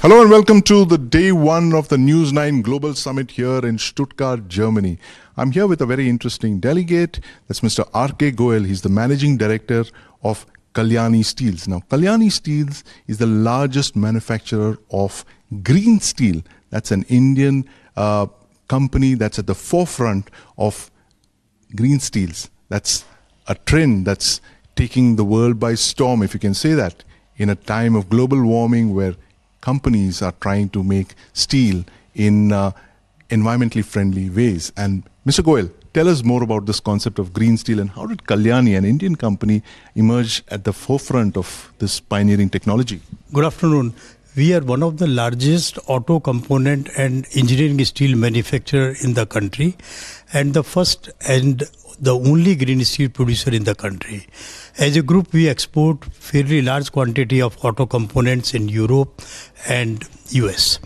Hello and welcome to the day one of the News9 Global Summit here in Stuttgart, Germany. I'm here with a very interesting delegate. That's Mr. R.K. Goyal. He's the managing director of Kalyani Steels. Now, Kalyani Steels is the largest manufacturer of green steel. That's an Indian company that's at the forefront of green steels. That's a trend that's taking the world by storm, if you can say that, in a time of global warming where companies are trying to make steel in environmentally friendly ways. And Mr. Goyal, tell us more about this concept of green steel and how did Kalyani, an Indian company, emerge at the forefront of this pioneering technology? Good afternoon. We are one of the largest auto component and engineering steel manufacturer in the country and the first and the only green steel producer in the country. As a group, we export fairly large quantity of auto components in Europe and US.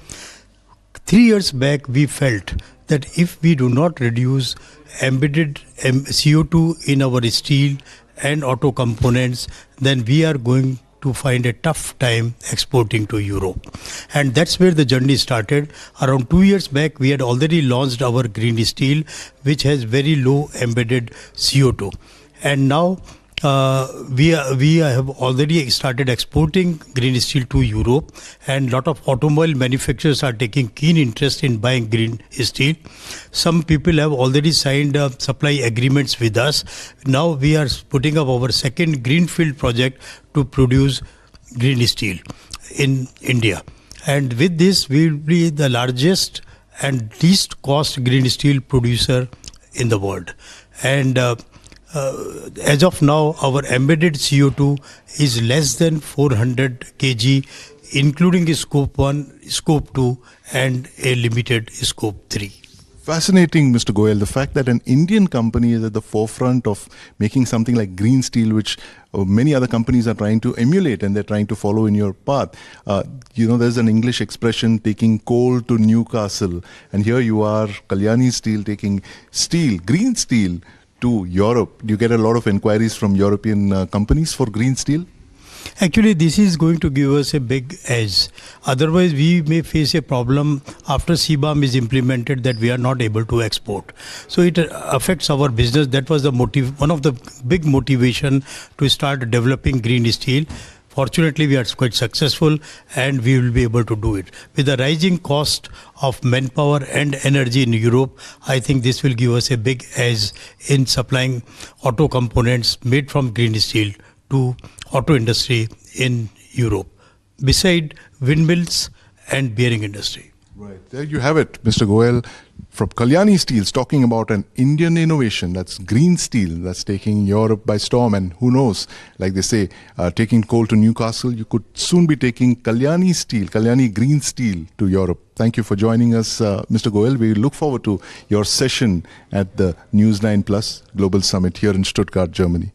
3 years back, we felt that if we do not reduce embedded CO2 in our steel and auto components, then we are going to find a tough time exporting to Europe. And that's where the journey started. Around 2 years back, we had already launched our green steel, which has very low embedded CO2. And now we have already started exporting green steel to Europe, and a lot of automobile manufacturers are taking keen interest in buying green steel. Some people have already signed supply agreements with us. Now we are putting up our second greenfield project to produce green steel in India. And with this, we will be the largest and least cost green steel producer in the world. And as of now, our embedded CO2 is less than 400 kg, including scope 1, scope 2 and a limited scope 3. Fascinating, Mr. Goyal, the fact that an Indian company is at the forefront of making something like green steel, which many other companies are trying to emulate and they're trying to follow in your path. There's an English expression, taking coal to Newcastle. And here you are, Kalyani Steel, taking steel, green steel, to Europe. Do you get a lot of inquiries from European companies for green steel? Actually, this is going to give us a big edge. Otherwise, we may face a problem after CBAM is implemented that we are not able to export. So it affects our business. That was the one of the big motivation to start developing green steel. Fortunately, we are quite successful and we will be able to do it. With the rising cost of manpower and energy in Europe, I think this will give us a big edge in supplying auto components made from green steel to auto industry in Europe, beside windmills and bearing industry. Right. There you have it, Mr. Goyal from Kalyani Steels talking about an Indian innovation that's green steel that's taking Europe by storm. And who knows, like they say, taking coal to Newcastle, you could soon be taking Kalyani Steel, Kalyani Green Steel to Europe. Thank you for joining us, Mr. Goyal. We look forward to your session at the News9 Plus Global Summit here in Stuttgart, Germany.